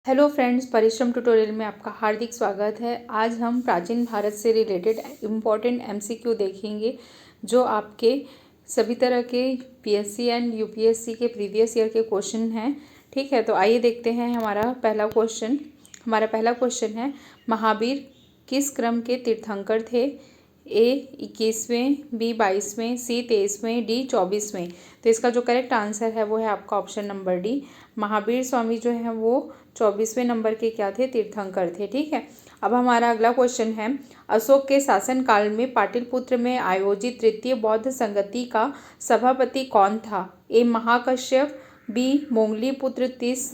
Hello friends, परिश्रम tutorial में आपका हार्दिक स्वागत है। आज हम प्राचीन भारत से रिलेटेड इम्पॉर्टेंट एमसीक्यू देखेंगे जो आपके सभी तरह के पीएससी एंड यूपीएससी के प्रीवियस ईयर के क्वेश्चन हैं। ठीक है, तो आइए देखते हैं हमारा पहला क्वेश्चन है, महावीर किस क्रम के तीर्थंकर थे? ए 21वें, बी 22वें, सी 23वें, डी 24वें। तो इसका जो करेक्ट आंसर है वो है आपका option number D. Mahavir Swami जो है वो 24वें नंबर के क्या थे? तीर्थंकर थे। ठीक है, अब हमारा अगला क्वेश्चन है, अशोक के शासनकाल में पाटलिपुत्र में आयोजित तृतीय बौद्ध संगति का सभापति कौन था? ए महाकश्यप, बी मोंगलीपुत्र तिस्स,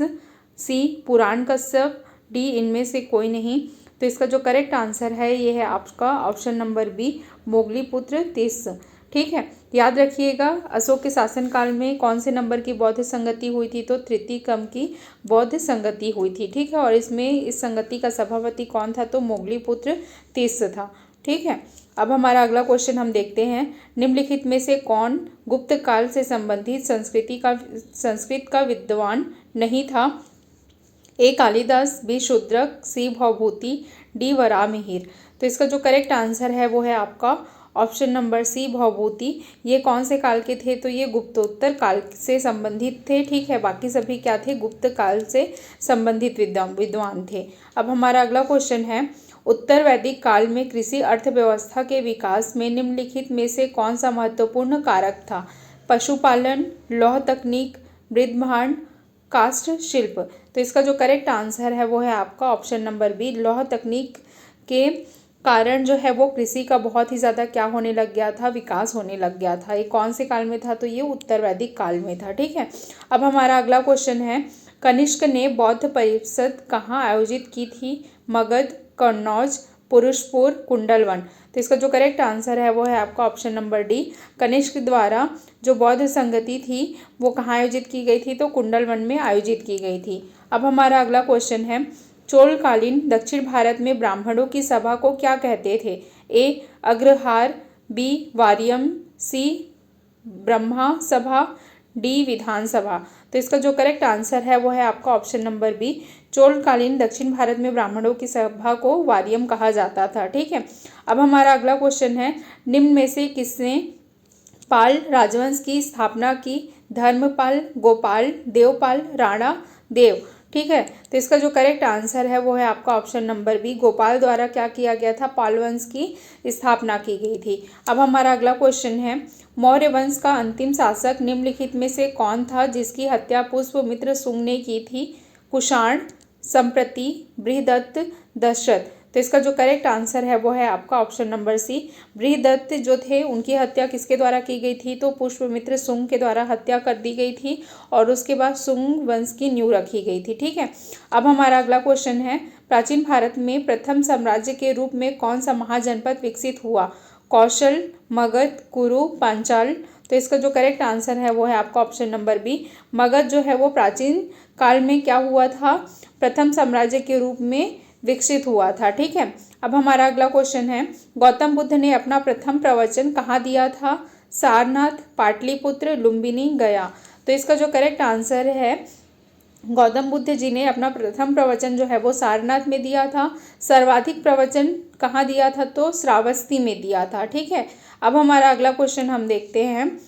सी पुराण कश्यप, डी इनमें से कोई नहीं। तो इसका जो करेक्ट आंसर है ये है आपका option number B, Moggaliputta Tissa. ठीक है, याद रखिएगा अशोक के शासनकाल में कौन से नंबर की बौद्ध संगति हुई थी? तो तृतीय क्रम की बौद्ध संगति हुई थी। ठीक है, और इसमें इस संगति का सभापति कौन था? तो मोगलीपुत्र तिस्स था। ठीक है, अब हमारा अगला क्वेश्चन हम देखते हैं, निम्नलिखित में से कौन गुप्त काल से संबंधित संस्कृत का विद्वान नहीं था? ए कालिदास, बी शूद्रक, सी भवभूति, डी वराहमिहिर। तो इसका जो करेक्ट आंसर है वो है आपका ऑप्शन नंबर सी, भवभूति। ये कौन से काल के थे? तो ये गुप्तोत्तर काल से संबंधित थे। ठीक है, बाकी सभी क्या थे? गुप्त काल से संबंधित विद्वान थे। अब हमारा अगला क्वेश्चन है, उत्तर वैदिक काल में कृषि अर्थव्यवस्था के विकास में निम्नलिखित में से कौन सा महत्वपूर्ण कारक था? पशुपालन, लौह तकनीक, मृदभांड, काष्ठ शिल्प। तो इसका जो करेक्ट आंसर है वो है आपका ऑप्शन नंबर बी, लौह तकनीक के कारण जो है वो कृषि का बहुत ही ज़्यादा क्या होने लग गया था? विकास होने लग गया था। ये कौन से काल में था? तो ये उत्तर वैदिक काल में था। ठीक है, अब हमारा अगला क्वेश्चन है, कनिष्क ने बौद्ध परिषद कहाँ आयोजित की थी? मगध, कन्नौज, पुरुषपुर, कुंडलवन। तो इसका जो करेक्ट आंसर है वो है आपका ऑप्शन नंबर डी, कनिष्क द्वारा जो बौद्ध संगति थी वो कहाँ आयोजित की गई थी? तो कुंडलवन में आयोजित की गई थी। अब हमारा अगला क्वेश्चन है, चोलकालीन दक्षिण भारत में ब्राह्मणों की सभा को क्या कहते थे? ए अग्रहार, बी वारियम, सी ब्रह्मा सभा, डी विधानसभा। तो इसका जो करेक्ट आंसर है वो है आपका ऑप्शन नंबर बी, चोलकालीन दक्षिण भारत में ब्राह्मणों की सभा को वारियम कहा जाता था। ठीक है, अब हमारा अगला क्वेश्चन है, निम्न में से किसने पाल राजवंश की स्थापना की? धर्मपाल, गोपाल, देवपाल, राणा देव। ठीक है, तो इसका जो करेक्ट आंसर है वो है आपका ऑप्शन नंबर बी, गोपाल द्वारा क्या किया गया था? पाल वंश की स्थापना की गई थी। अब हमारा अगला क्वेश्चन है, मौर्य वंश का अंतिम शासक निम्नलिखित में से कौन था जिसकी हत्या पुष्पमित्र शुंग ने की थी? कुषाण, संप्रति, बृहदत्त, दशरथ। तो इसका जो करेक्ट आंसर है वो है आपका ऑप्शन नंबर सी, बृहदत्त जो थे उनकी हत्या किसके द्वारा की गई थी? तो पुष्पमित्र शुंग के द्वारा हत्या कर दी गई थी और उसके बाद शुंग वंश की नींव रखी गई थी। ठीक है, अब हमारा अगला क्वेश्चन है, प्राचीन भारत में प्रथम साम्राज्य के रूप में कौन सा महाजनपद विकसित हुआ? कौशल, मगध, कुरु, पांचाल। तो इसका जो करेक्ट आंसर है वो है आपका ऑप्शन नंबर बी, मगध जो है वो प्राचीन काल में क्या हुआ था? प्रथम साम्राज्य के रूप में विकसित हुआ था। ठीक है, अब हमारा अगला क्वेश्चन है, गौतम बुद्ध ने अपना प्रथम प्रवचन कहाँ दिया था? सारनाथ, पाटलिपुत्र, लुम्बिनी, गया। तो इसका जो करेक्ट आंसर है, गौतम बुद्ध जी ने अपना प्रथम प्रवचन जो है वो सारनाथ में दिया था। सर्वाधिक प्रवचन कहाँ दिया था? तो श्रावस्ती में दिया था। ठीक है, अब हमारा अगला क्वेश्चन हम देखते हैं,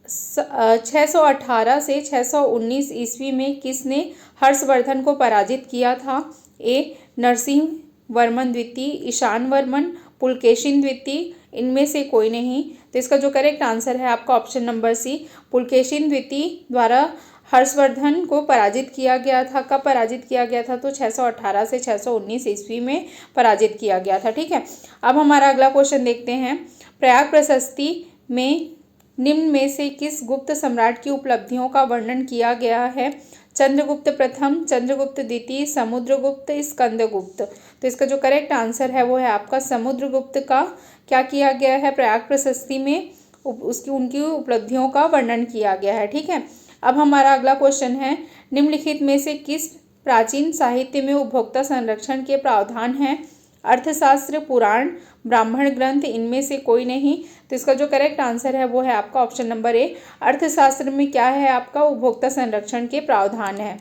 618 से 619 ईस्वी में किसने हर्षवर्धन को पराजित किया था? ए नरसिंह वर्मन द्वितीय, ईशान वर्मन, पुलकेशिन द्वितीय, इनमें से कोई नहीं। तो इसका जो करेक्ट आंसर है आपका ऑप्शन नंबर सी, पुलकेशिन द्वितीय द्वारा हर्षवर्धन को पराजित किया गया था। कब पराजित किया गया था? तो 618 से 619 ईस्वी में पराजित किया गया था। ठीक है, अब हमारा अगला क्वेश्चन देखते हैं, प्रयाग प्रशस्ति में निम्न में से किस गुप्त सम्राट की उपलब्धियों का वर्णन किया गया है? चंद्रगुप्त प्रथम, चंद्रगुप्त द्वितीय, समुद्रगुप्त, स्कंदगुप्त। तो इसका जो करेक्ट आंसर है वो है आपका समुद्रगुप्त का क्या किया गया है? प्रयाग प्रशस्ति में उनकी उपलब्धियों का वर्णन किया गया है। ठीक है, अब हमारा अगला क्वेश्चन है, निम्नलिखित में से किस प्राचीन साहित्य में उपभोक्ता संरक्षण के प्रावधान हैं? अर्थशास्त्र, पुराण, ब्राह्मण ग्रंथ, इनमें से कोई नहीं। तो इसका जो करेक्ट आंसर है वो है आपका ऑप्शन नंबर ए, अर्थशास्त्र में क्या है? आपका उपभोक्ता संरक्षण के प्रावधान है।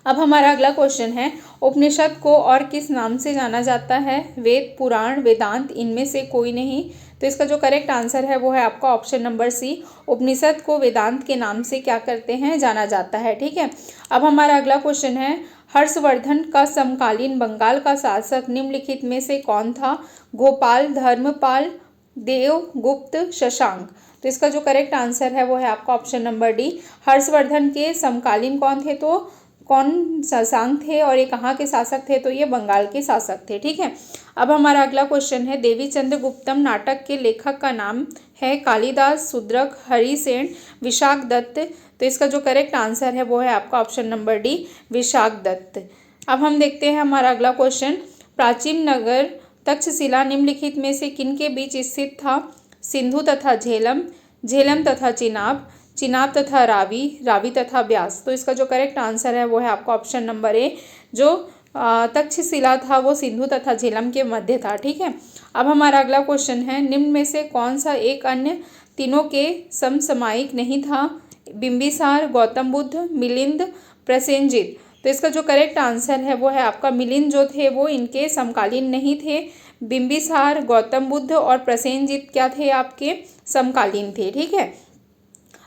अब हमारा अगला क्वेश्चन है, उपनिषद को और किस नाम से जाना जाता है? वेद, पुराण, वेदांत, इनमें से कोई नहीं। तो इसका जो करेक्ट आंसर है वो है आपका ऑप्शन नंबर सी। उपनिषद को वेदांत के नाम से क्या करते हैं? जाना जाता है। ठीक है। अब हमारा अगला क्वेश्चन है, हर्षवर्धन का समकालीन बंगाल का शासक निम्नलिखित में से कौन था? गोपाल, धर्मपाल, देव, गुप्त, शशांक। तो इसका जो करेक्ट आंसर है वो है आपका ऑप्शन नंबर डी। हर्षवर्धन के समकालीन कौन थे? तो कौन शशांक थे, और ये कहाँ के शासक थे? तो ये बंगाल के शासक थे। ठीक है। अब हमारा अगला क्वेश्चन है, देवी चंद्र गुप्तम नाटक के लेखक का नाम है? कालिदास, शूद्रक, हरिसेन, विशाख दत्त। तो इसका जो करेक्ट आंसर है वो है आपका option number D, Vishakha Datta. अब हम देखते हैं हमारा अगला क्वेश्चन, प्राचीन नगर तक्षशिला निम्नलिखित में से किन के बीच स्थित था? सिंधु तथा झेलम, झेलम तथा चिनाब, चिनाब तथा रावी, रावी तथा ब्यास। तो इसका जो करेक्ट आंसर है वो है आपका ऑप्शन नंबर ए। जो तक्षशिला था वो सिंधु तथा झेलम के मध्य था। ठीक है। अब हमारा अगला क्वेश्चन है, निम्न में से कौन सा एक अन्य तीनों के समसामयिक नहीं था? बिंबिसार, गौतम बुद्ध, मिलिंद, प्रसेनजित। तो इसका जो करेक्ट आंसर है वो है आपका मिलिंद जो थे वो इनके समकालीन नहीं थे। बिंबिसार, गौतम बुद्ध और प्रसेनजित क्या थे? आपके समकालीन थे। ठीक है।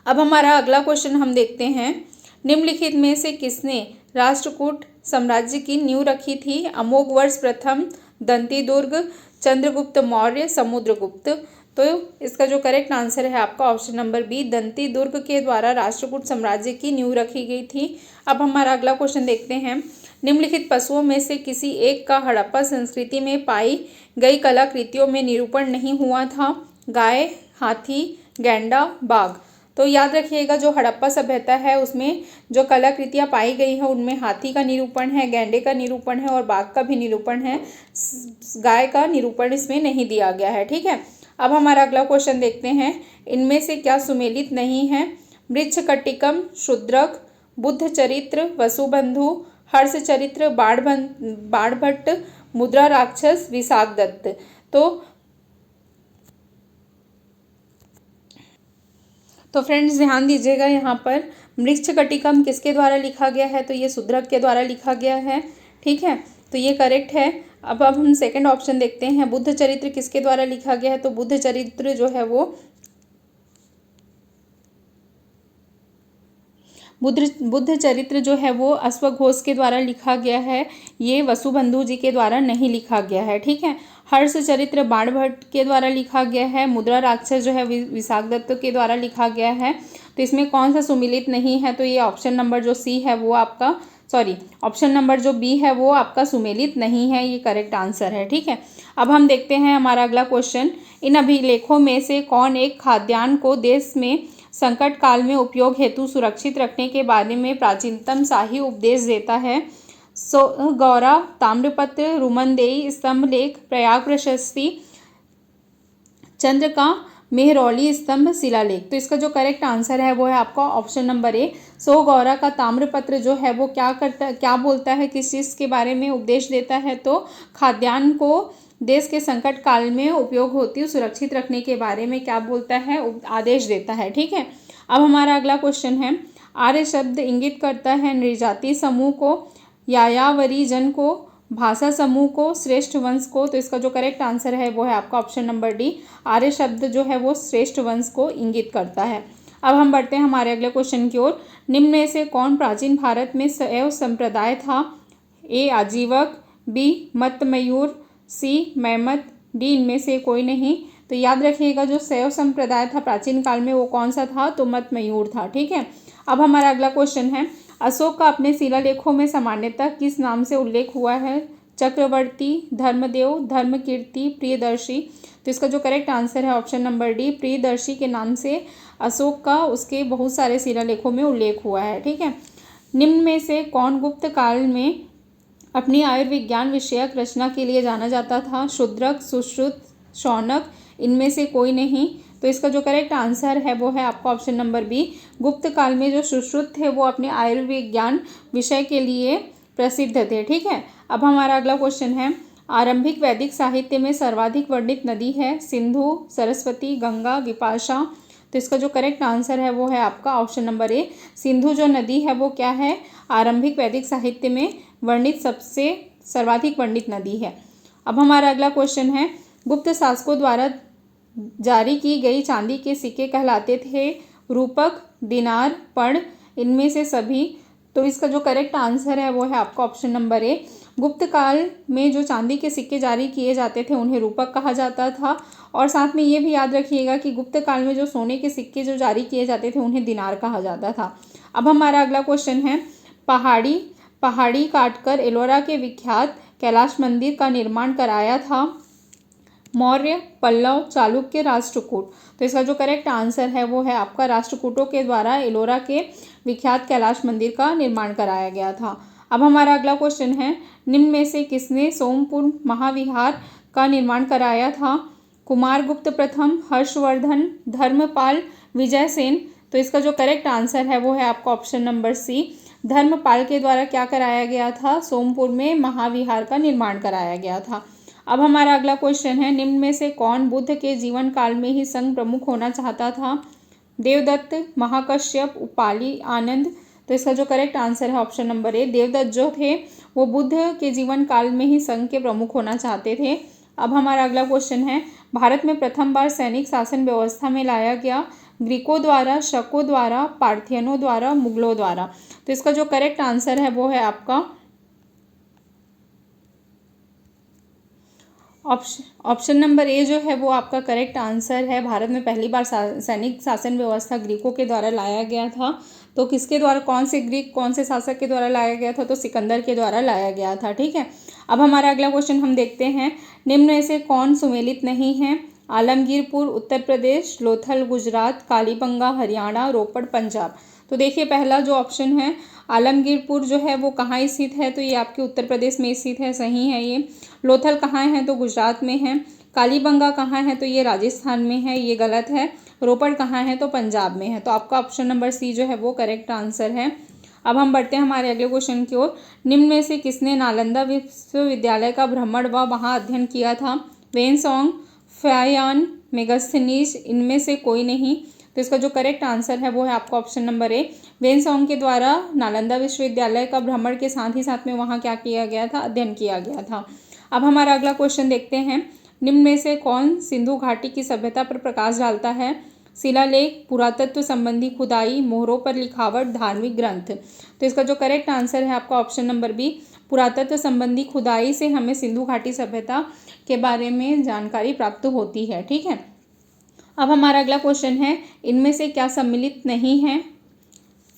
अब हमारा अगला क्वेश्चन हम देखते हैं, निम्नलिखित में से किसने राष्ट्रकूट साम्राज्य की नींव रखी थी? अमोघवर्ष प्रथम, दंतीदुर्ग, चंद्रगुप्त मौर्य, समुद्रगुप्त। तो इसका जो करेक्ट आंसर है आपका ऑप्शन नंबर बी, दंतीदुर्ग के द्वारा राष्ट्रकूट साम्राज्य की नींव रखी गई थी। अब हमारा अगला क्वेश्चन देखते हैं, निम्नलिखित पशुओं में से किसी एक का हड़प्पा संस्कृति में पाई गई कलाकृतियों में निरूपण नहीं हुआ था? गाय, हाथी, गैंडा, बाघ। तो याद रखिएगा, जो हड़प्पा सभ्यता है उसमें जो कलाकृतियाँ पाई गई हैं उनमें हाथी का निरूपण है, गैंडे का निरूपण है और बाघ का भी निरूपण है। गाय का निरूपण इसमें नहीं दिया गया है। ठीक है। अब हमारा अगला क्वेश्चन देखते हैं, इनमें से क्या सुमेलित नहीं है? मृच्छकटिकम, शूद्रक, बुद्ध चरित्र, वसुबंधु, हर्ष चरित्र, बाणभट्ट, मुद्रा राक्षस, विशाख दत्त। तो फ्रेंड्स ध्यान दीजिएगा, यहाँ पर मृच्छकटिकम किसके द्वारा लिखा गया है? तो ये शूद्रक के द्वारा लिखा गया है। ठीक है। तो ये करेक्ट है। अब हम सेकंड ऑप्शन देखते हैं, बुद्ध चरित्र किसके द्वारा लिखा गया है? तो बुद्ध चरित्र जो है वो बुद्ध चरित्र जो है वो अश्वघोष के द्वारा लिखा गया है। ये वसुबंधु जी के द्वारा नहीं लिखा गया है। ठीक है। हर्ष चरित्र बाणभट्ट के द्वारा लिखा गया है। मुद्रा राक्षस जो है विशाख दत्त के द्वारा लिखा गया है। तो इसमें कौन सा सुमिलित नहीं है? तो ये ऑप्शन नंबर जो सी है वो आपका ऑप्शन नंबर जो बी है वो आपका सुमेलित नहीं है, ये करेक्ट आंसर है। ठीक है। अब हम देखते हैं हमारा अगला क्वेश्चन, इन अभिलेखों में से कौन एक खाद्यान्न को देश में संकट काल में उपयोग हेतु सुरक्षित रखने के बारे में प्राचीनतम शाही उपदेश देता है? गौरा, ताम्रपत्र, रुमनदेही, स्तंभलेख, प्रयाग प्रशस्ति, चंद्र का मेहरौली स्तंभ शिलालेख। तो इसका जो करेक्ट आंसर है वो है आपका ऑप्शन नंबर ए। गौरा का ताम्रपत्र जो है वो क्या बोलता है, किस चीज़ के बारे में उपदेश देता है? तो खाद्यान्न को देश के संकट काल में उपयोग होती है सुरक्षित रखने के बारे में क्या बोलता है? आदेश देता है। ठीक है। अब हमारा अगला क्वेश्चन है, आर्य शब्द इंगित करता है नृजाति समूह को, यायावरी जन को, भाषा समूह को, श्रेष्ठ वंश को। तो इसका जो करेक्ट आंसर है वो है आपका ऑप्शन नंबर डी, आर्य शब्द जो है वो श्रेष्ठ वंश को इंगित करता है। अब हम बढ़ते हैं हमारे अगले क्वेश्चन की ओर, निम्न में से कौन प्राचीन भारत में शैव संप्रदाय था? ए आजीवक, बी मतमयूर, सी मैमत, डी इनमें से कोई नहीं। तो याद रखिएगा, जो शैव संप्रदाय था प्राचीन काल में वो कौन सा था? तो मतमयूर था। ठीक है। अब हमारा अगला क्वेश्चन है, अशोक का अपने शिलालेखों में सामान्यतः किस नाम से उल्लेख हुआ है? चक्रवर्ती, धर्मदेव, धर्मकीर्ति, प्रियदर्शी। तो इसका जो करेक्ट आंसर है ऑप्शन नंबर डी, प्रियदर्शी के नाम से अशोक का उसके बहुत सारे शिलालेखों में उल्लेख हुआ है। ठीक है। निम्न में से कौन गुप्त काल में अपनी आयुर्विज्ञान विषयक रचना के लिए जाना जाता था? शूद्रक, सुश्रुत, शौनक, इनमें से कोई नहीं। तो इसका जो करेक्ट आंसर है वो है आपका ऑप्शन नंबर बी, गुप्त काल में जो सुश्रुत थे वो अपने आयुर्विज्ञान विषय के लिए प्रसिद्ध थे। ठीक है। अब हमारा अगला क्वेश्चन है, आरंभिक वैदिक साहित्य में सर्वाधिक वर्णित नदी है? सिंधु, सरस्वती, गंगा, विपाशा। तो इसका जो करेक्ट आंसर है वो है आपका ऑप्शन नंबर ए। सिंधु जो नदी है वो क्या है, आरंभिक वैदिक साहित्य में वर्णित सबसे सर्वाधिक वर्णित नदी है। अब हमारा अगला क्वेश्चन है, गुप्त शासकों द्वारा जारी की गई चांदी के सिक्के कहलाते थे रूपक, दिनार, पर्ण, इनमें से सभी। तो इसका जो करेक्ट आंसर है वो है आपका ऑप्शन नंबर ए। गुप्त काल में जो चांदी के सिक्के जारी किए जाते थे उन्हें रूपक कहा जाता था, और साथ में ये भी याद रखिएगा कि गुप्त काल में जो सोने के सिक्के जो जारी किए जाते थे उन्हें दिनार कहा जाता था। अब हमारा अगला क्वेश्चन है, पहाड़ी काटकर एलोरा के विख्यात कैलाश मंदिर का निर्माण कराया था मौर्य, पल्लव, चालुक्य, राष्ट्रकूट। तो इसका जो करेक्ट आंसर है वो है आपका राष्ट्रकूटों के द्वारा एलोरा के विख्यात कैलाश मंदिर का निर्माण कराया गया था। अब हमारा अगला क्वेश्चन है, निम्न में से किसने सोमपुर महाविहार का निर्माण कराया था, कुमारगुप्त प्रथम, हर्षवर्धन, धर्मपाल, विजयसेन। तो इसका जो करेक्ट आंसर है वो है आपका ऑप्शन नंबर सी। धर्मपाल के द्वारा क्या कराया गया था, सोमपुर में महाविहार का निर्माण कराया गया था। अब हमारा अगला क्वेश्चन है, निम्न में से कौन बुद्ध के जीवन काल में ही संघ प्रमुख होना चाहता था, देवदत्त, महाकश्यप, उपाली, आनंद। तो इसका जो करेक्ट आंसर है ऑप्शन नंबर ए। देवदत्त जो थे वो बुद्ध के जीवन काल में ही संघ के प्रमुख होना चाहते थे। अब हमारा अगला क्वेश्चन है, भारत में प्रथम बार सैनिक शासन व्यवस्था में लाया गया, ग्रीकों द्वारा, शकों द्वारा, पार्थियनों द्वारा, मुगलों द्वारा। तो इसका जो करेक्ट आंसर है वो है आपका ऑप्शन नंबर ए जो है वो आपका करेक्ट आंसर है। भारत में पहली बार सैनिक शासन व्यवस्था ग्रीकों के द्वारा लाया गया था। तो किसके द्वारा, कौन से ग्रीक, कौन से शासक के द्वारा लाया गया था, तो सिकंदर के द्वारा लाया गया था। ठीक है, अब हमारा अगला क्वेश्चन हम देखते हैं, निम्न में से कौन सुमेलित नहीं है, आलमगीरपुर उत्तर प्रदेश, लोथल गुजरात, कालीबंगा हरियाणा, रोपड़ पंजाब। तो देखिए पहला जो ऑप्शन है आलमगीरपुर जो है वो कहाँ स्थित है, तो ये आपके उत्तर प्रदेश में स्थित है, सही है ये। लोथल कहाँ है, तो गुजरात में है। कालीबंगा कहाँ है, तो ये राजस्थान में है, ये गलत है। रोपड़ कहाँ है, तो पंजाब में है। तो आपका ऑप्शन नंबर सी जो है वो करेक्ट आंसर है। अब हम बढ़ते हैं हमारे अगले क्वेश्चन की ओर, निम्न में से किसने नालंदा विश्वविद्यालय का भ्रमण व वहाँ अध्ययन किया था, वेनसोंग, फायान, मेगास्थनीज, इनमें से कोई नहीं। तो इसका जो करेक्ट आंसर है वो है आपका ऑप्शन नंबर ए। वेनसोंग के द्वारा नालंदा विश्वविद्यालय का भ्रमण के साथ ही साथ में वहाँ क्या किया गया था, अध्ययन किया गया था। अब हमारा अगला क्वेश्चन देखते हैं, निम्न में से कौन सिंधु घाटी की सभ्यता पर प्रकाश डालता है, शिलालेख, पुरातत्व संबंधी खुदाई, मोहरों पर लिखावट, धार्मिक ग्रंथ। तो इसका जो करेक्ट आंसर है आपका ऑप्शन नंबर बी। पुरातत्व संबंधी खुदाई से हमें सिंधु घाटी सभ्यता के बारे में जानकारी प्राप्त होती है। ठीक है, अब हमारा अगला क्वेश्चन है, इनमें से क्या सम्मिलित नहीं है।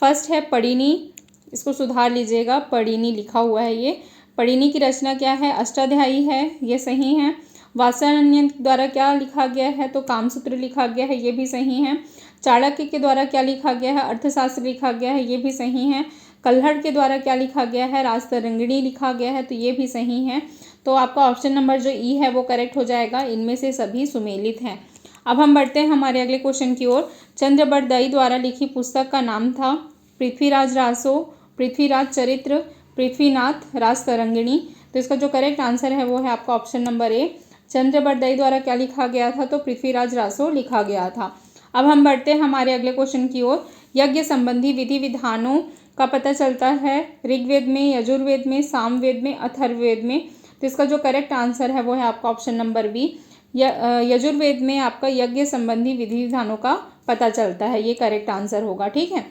फर्स्ट है पढ़िनी, इसको सुधार लीजिएगा, पढ़िनी लिखा हुआ है ये। पढ़िनी की रचना क्या है, अष्टाध्यायी है, ये सही है। वात्स्यायन द्वारा क्या लिखा गया है, तो कामसूत्र लिखा गया है, ये भी सही है। चाणक्य के द्वारा क्या लिखा गया है, अर्थशास्त्र लिखा गया है, ये भी सही है। कल्हड़ के द्वारा क्या लिखा गया है, राजतरंगिणी लिखा गया है, तो ये भी सही है। तो आपका ऑप्शन नंबर जो ई है वो करेक्ट हो जाएगा, इनमें से सभी सुमेलित हैं। अब हम बढ़ते हैं हमारे अगले क्वेश्चन की ओर, चंद्रबरदई द्वारा लिखी पुस्तक का नाम था पृथ्वीराज रासो, पृथ्वीराज चरित्र, पृथ्वीनाथ, राजतरंगिणी। तो इसका जो करेक्ट आंसर है वो है आपका ऑप्शन नंबर ए। चंद्रबरदई द्वारा क्या लिखा गया था, तो पृथ्वीराज रासो लिखा गया था। अब हम बढ़ते हैं हमारे अगले क्वेश्चन की ओर, यज्ञ संबंधी विधि विधानों का पता चलता है ऋग्वेद में, यजुर्वेद में, सामवेद में, अथर्ववेद में। तो इसका जो करेक्ट आंसर है वो है आपका ऑप्शन नंबर बी। यजुर्वेद में आपका यज्ञ संबंधी विधि विधानों का पता चलता है, ये करेक्ट आंसर होगा। ठीक है,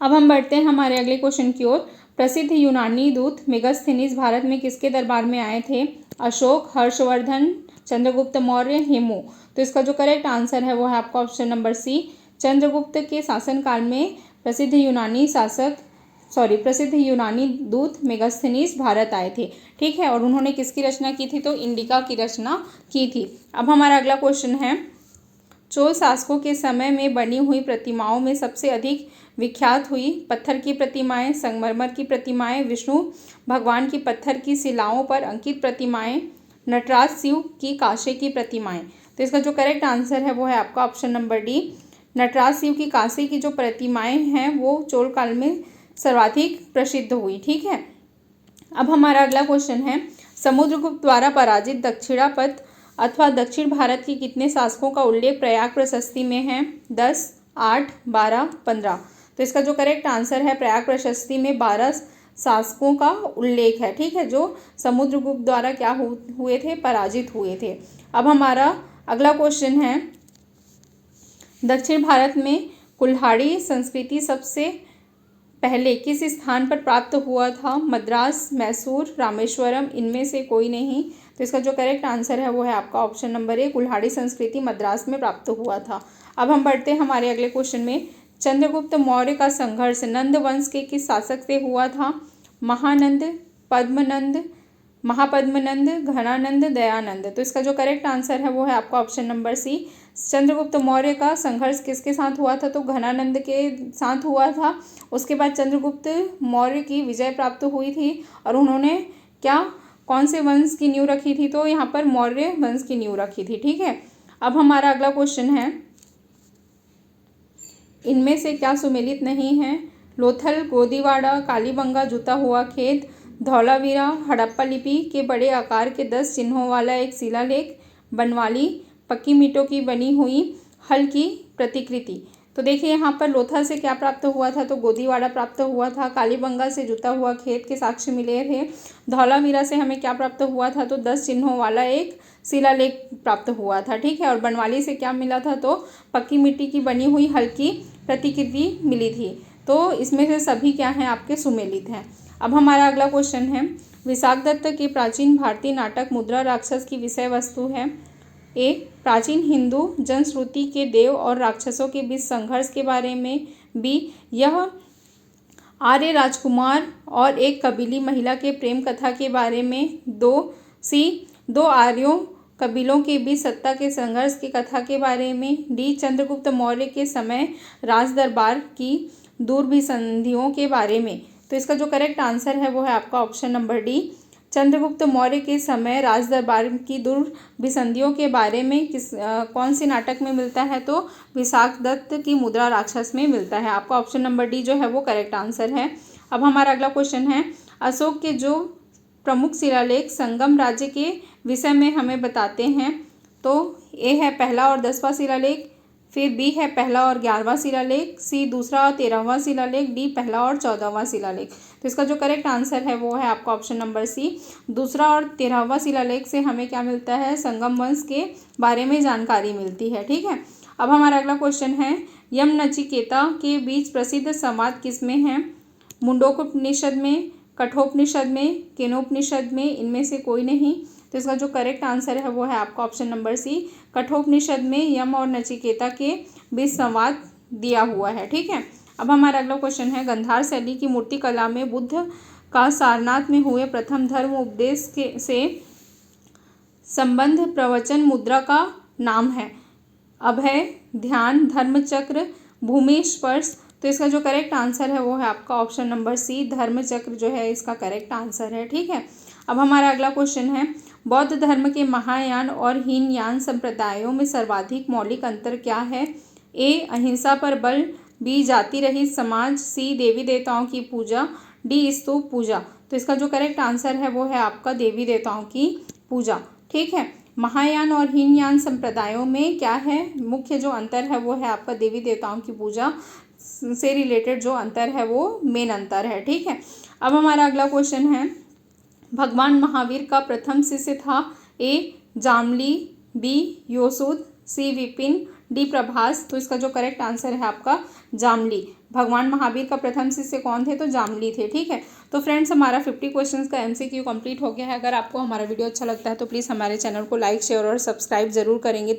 अब हम बढ़ते हैं हमारे अगले क्वेश्चन की ओर, प्रसिद्ध यूनानी दूत मेगास्थनीज भारत में किसके दरबार में आए थे, अशोक, हर्षवर्धन, चंद्रगुप्त मौर्य, हेमू। तो इसका जो करेक्ट आंसर है वो है आपका ऑप्शन नंबर सी। चंद्रगुप्त के शासनकाल में प्रसिद्ध यूनानी दूत मेगास्थनीज भारत आए थे। ठीक है, और उन्होंने किसकी रचना की थी, तो इंडिका की रचना की थी। अब हमारा अगला क्वेश्चन है, चोल शासकों के समय में बनी हुई प्रतिमाओं में सबसे अधिक विख्यात हुई पत्थर की प्रतिमाएं, संगमरमर की प्रतिमाएं, विष्णु भगवान की पत्थर की शिलाओं पर अंकित प्रतिमाएं, नटराज शिव की कांसे की प्रतिमाएं। तो इसका जो करेक्ट आंसर है वो है आपका option number D. Nataraja Shiva की कांसे की जो प्रतिमाएं हैं वो चोल काल में सर्वाधिक प्रसिद्ध हुई। ठीक है, अब हमारा अगला क्वेश्चन है, समुद्रगुप्त द्वारा पराजित दक्षिणापथ अथवा दक्षिण भारत के कितने शासकों का उल्लेख प्रयाग प्रशस्ति में है? 10, 8, 12, 15। तो इसका जो करेक्ट आंसर है, प्रयाग प्रशस्ति में 12 शासकों का उल्लेख है, ठीक है, जो समुद्रगुप्त द्वारा क्या हुए थे? पराजित हुए थे। अब हमारा अगला क्वेश्चन है, दक्षिण भारत में कुल्हाड़ी संस्कृति सबसे पहले किस स्थान पर प्राप्त हुआ था? मद्रास, मैसूर, रामेश्वरम, इनमें से कोई नहीं। तो इसका जो करेक्ट आंसर है वो है आपका ऑप्शन नंबर ए, कुल्हाड़ी संस्कृति मद्रास में प्राप्त हुआ था। अब हम बढ़ते हैं हमारे अगले क्वेश्चन में। चंद्रगुप्त मौर्य का संघर्ष नंद वंश के किस शासक से हुआ था? महानंद, पद्मनंद, महापद्मनंद, घनानंद, दयानंद। तो इसका जो करेक्ट आंसर है वो है आपका option number C. Chandragupta Maurya का संघर्ष किसके साथ हुआ था? तो घनानंद के साथ हुआ था। उसके बाद चंद्रगुप्त मौर्य की विजय प्राप्त हुई थी और उन्होंने कौन से वंश की नींव रखी थी? तो यहाँ पर मौर्य वंश की नींव रखी थी, ठीक है। अब हमारा अगला क्वेश्चन है, इनमें से क्या सुमेलित नहीं है? लोथल, गोदीवाड़ा, कालीबंगा, जुता हुआ खेत, धौलावीरा, हड़प्पा लिपि के बड़े आकार के 10 चिन्हों वाला एक शिलालेख, बनवाली, पक्की ईंटों की बनी हुई हल की प्रतिकृति। तो देखिए यहाँ पर लोथा से क्या प्राप्त हुआ था? तो गोदीवाड़ा प्राप्त हुआ था। कालीबंगा से जुता हुआ खेत के साक्ष्य मिले थे। धौलावीरा से हमें क्या प्राप्त हुआ था? तो 10 चिन्हों वाला एक शिलालेख प्राप्त हुआ था, ठीक है। और बनवाली से क्या मिला था? तो पक्की मिट्टी की बनी हुई हल की प्रतिकृति मिली थी। तो इसमें से सभी क्या हैं? आपके सुमेलित हैं। अब हमारा अगला क्वेश्चन है, विशाखदत्त के प्राचीन भारतीय नाटक मुद्रा राक्षस की विषय वस्तु है? ए, प्राचीन हिंदू जनश्रुति के देव और राक्षसों के बीच संघर्ष के बारे में। बी, यह आर्य राजकुमार और एक कबीली महिला के प्रेम कथा के बारे में। सी, 2 आर्यों कबीलों के बीच सत्ता के संघर्ष की कथा के बारे में। डी, चंद्रगुप्त मौर्य के समय राज दरबार की दुर्भिसंधियों के बारे में। तो इसका जो करेक्ट आंसर है वो है आपका option number D, Chandragupta Maurya के समय राज दरबार की दुर्भिसंधियों के बारे में कौन से नाटक में मिलता है? तो विशाखदत्त की मुद्रा राक्षस में मिलता है। आपका ऑप्शन नंबर डी जो है वो करेक्ट आंसर है। अब हमारा अगला क्वेश्चन है, अशोक के जो प्रमुख शिलालेख संगम राज्य के विषय में हमें बताते हैं। तो ए है पहला और 10वां शिलालेख, फिर बी है पहला और 11वां शिलालेख, सी दूसरा और 13वां शिलालेख, डी पहला और 14वां शिलालेख। तो इसका जो करेक्ट आंसर है वो है आपका ऑप्शन नंबर सी, दूसरा और 13वां शिलालेख से हमें क्या मिलता है? संगम वंश के बारे में जानकारी मिलती है, ठीक है। अब हमारा अगला क्वेश्चन है, यम नचिकेता के बीच प्रसिद्ध संवाद किसमें है? मुंडकोपनिषद में, कठोपनिषद में, केनोपनिषद में, इनमें से कोई नहीं। तो इसका जो करेक्ट आंसर है वो है आपका ऑप्शन नंबर सी, कठोपनिषद में यम और नचिकेता के बीच संवाद दिया हुआ है, ठीक है। अब हमारा अगला क्वेश्चन है, गंधार शैली की मूर्तिकला में बुद्ध का सारनाथ में हुए प्रथम धर्म उपदेश से संबंध प्रवचन मुद्रा का नाम है? अभय, ध्यान, धर्मचक्र, भूमि स्पर्श। तो इसका जो करेक्ट आंसर है वो है आपका ऑप्शन नंबर सी, धर्मचक्र जो है इसका करेक्ट आंसर है, ठीक है। अब हमारा अगला क्वेश्चन है, बौद्ध धर्म के महायान और हीनयान संप्रदायों में सर्वाधिक मौलिक अंतर क्या है? ए, अहिंसा पर बल, बी, जाति रहित समाज, सी, देवी देवताओं की पूजा, डी, स्तूप पूजा। तो इसका जो करेक्ट आंसर है वो है आपका देवी देवताओं की पूजा, ठीक है। महायान और हीनयान संप्रदायों में क्या है? मुख्य जो अंतर है वो है आपका देवी देवताओं की पूजा से रिलेटेड जो अंतर है वो मेन अंतर है, ठीक है। अब हमारा अगला क्वेश्चन है, भगवान महावीर का प्रथम शिष्य था? ए, जामली, बी, योसूद, सी, विपिन, डी, प्रभास। तो इसका जो करेक्ट आंसर है आपका जामली। भगवान महावीर का प्रथम शिष्य कौन थे? तो जामली थे, ठीक है। तो फ्रेंड्स हमारा 50 क्वेश्चंस का MCQ कंप्लीट हो गया है। अगर आपको हमारा वीडियो अच्छा लगता है तो प्लीज़ हमारे चैनल को लाइक, शेयर और सब्सक्राइब जरूर करेंगे।